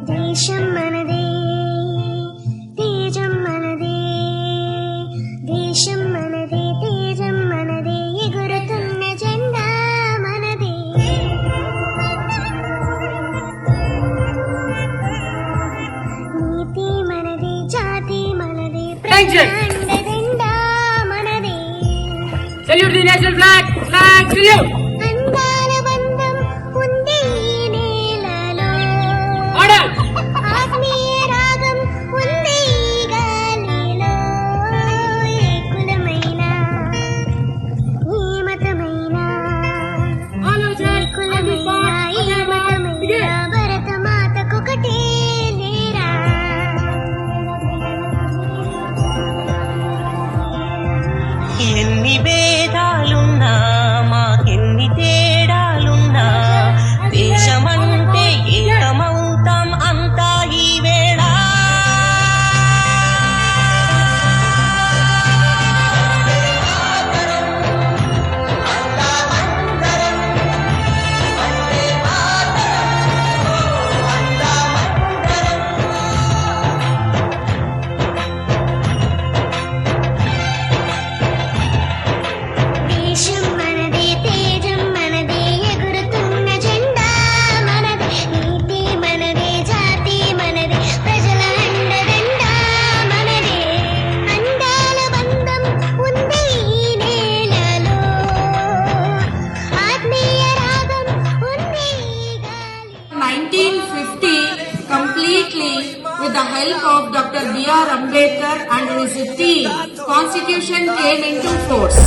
దేశం మనదే, తేజం మనదే, దేశం మనదే, తేజం మనదే, ఎగురుతున్న జెండా మనదే. నీతి మనదే, జాతి మనదే, ప్రజలండదండా మనదే. Salute the national flag. Flag salute. అందాల బంధం ఉంది ఈ నేలలో, Order. ఆత్మీయ రాగం ఉంది ఈ గాలిలో. ఏ కులమైనా, ఏ మతమైనా, All of ఏ us. కులమైనా, ఏ మతమైనా, భరత మాతకొకటే లేరా. ఎన్ని భేదాలున్నా మాకెన్ని తేడాలున్నా దేశమంటే ఏకమవుతాం అంతా ఈ వేళ. దేశం మనదే, తేజం మనదే, ఎగురుతున్న జెండా మనదే. నీతి మనదే, జాతి మనదే, ప్రజల అండదండా మనదే. అందాల బంధం ఉంది ఈ నేలలో, ఆత్మీయ రాగం ఉంది ఈ గాలి. 1950 completely with the help of Dr. B.R. Ambedkar and his team, Constitution came into force.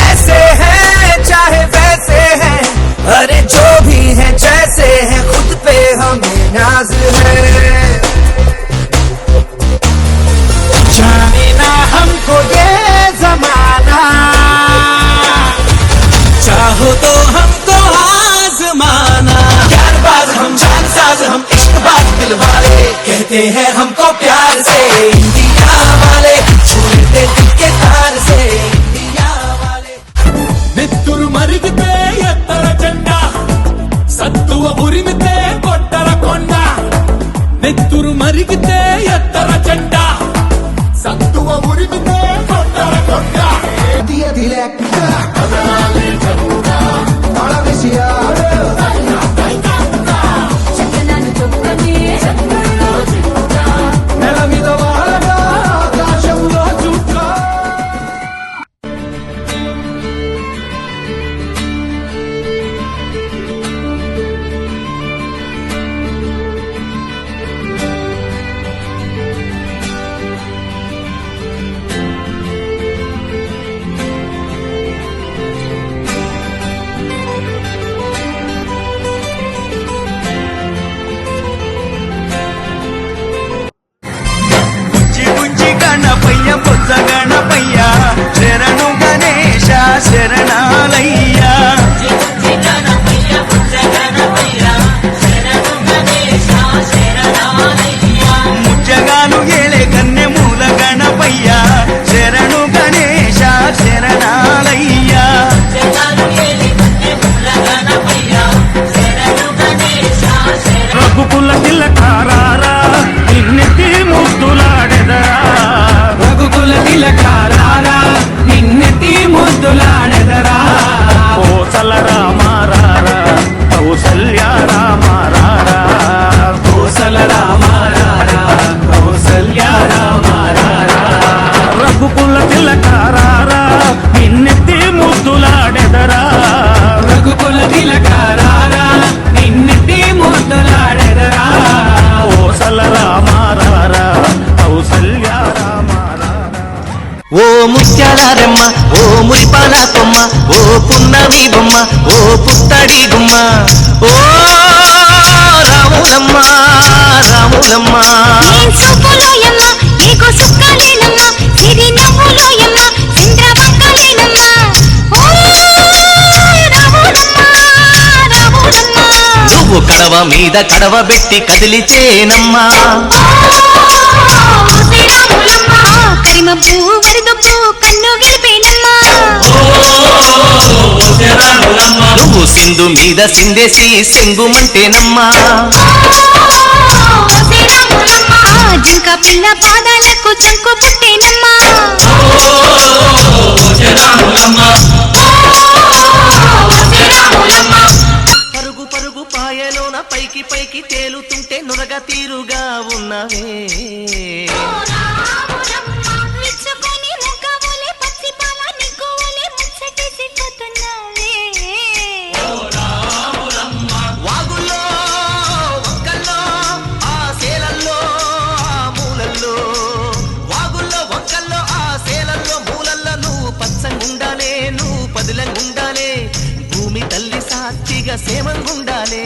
ऐसे हैं चाहे वैसे हैं, अरे जो भी हैं जैसे हैं, खुद पे हमें नाज है. जाने ना हमको ये जमाना, चाहो तो हमको आजमाना. प्यारबाज हम, जानसाज हम, इश्कबाज दिल वाले, कहते हैं हमको प्यार से इंडिया वाले, छूते दिल के तार से इंडिया वाले. నెత్తురు మరిగితే ఎత్తర జెండా, సత్తువ ఉరిమితే కొట్టర కొండ. నెత్తురు మరిగితే ఎత్తర జెండా, సత్తువ ఉరిమితే కొట్టర కొండ. నెల మీద వాడగా ఆకాశంలో చుట్టా. బుజ్జి గణపయ్య, బుజ్జ గణపయ్య, శరణు గణేశ శరణాలయ్య. ముజ్జగాను ఏళే కన్నె మూల గణపయ్య, శరణు గణేశ శరణాలయ్య. రఘుకుల తిలకారారా, నిన్నెత్తి ముద్దులాడెదరా. రఘుకుల తిలకారారా, నిన్నెత్తి ముద్దులాడెదరా. కోసల రామారారా, కౌసల్య రామారారా. కోసల రామారారా, కౌసల్య రామారారా. రఘుకుల తిలకారారా, నిన్నెత్తి ముద్దులాడెదరా. రఘుకుల తిలకారారా, నిన్నెత్తి ముద్దులాడెదరా. కోసల రామారారా, కౌసల్య రామారారా. ఓ ముత్యాలారమ్మ, ఓ మురిపాల కొమ్మ, ఓ పున్నమి బొమ్మ, ఓ పుత్తడి గుమ్మ, ఓ రాములమ్మ రాములమ్మ. ఏం చూపులోయమ్మ, నీకు సుక్కలేనమ్మ, సిరి నవ్వులోయమ్మ, చంద్రవంకలేనమ్మ. ఓ రాములమ్మ, రాములమ్మ. నువ్వు కడవ మీద కడవ పెట్టి కదిలితేనమ్మా కరిమబ్బు వరదబ్బు కన్ను గెలిపేనమ్మా నువ్వు సింధు మీద సిందేసి సెంగుమంటేనమ్మా జింక పిల్ల పాదాలకు చంకు పుట్టేనమ్మా పరుగు పరుగు పాయలోన పైకి పైకి తేలుతుంటే నురగ తీరుగా ఉన్నవే మెచ్చుకొని ముగ్గవోలే పచ్చి పాల నిగ్గవోలే ముచ్చటేసిపోతున్నావే వాగుల్లో వంకల్లో ఆ సేలల్లో ఆ మూలల్లో వాగుల్లో వంకల్లో ఆ సేలల్లో మూలల్లో నువ్వు పచ్చంగుండాలే నువ్వు పదిలంగుండాలే భూమి తల్లి సాక్షిగా సేమంగుండాలే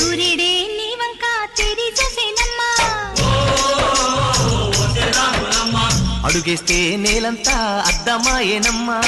సూర్యుడే నీ వంక తెరి చూసేనమ్మా అడుగేస్తే నేలంతా అద్దమాయేనమ్మా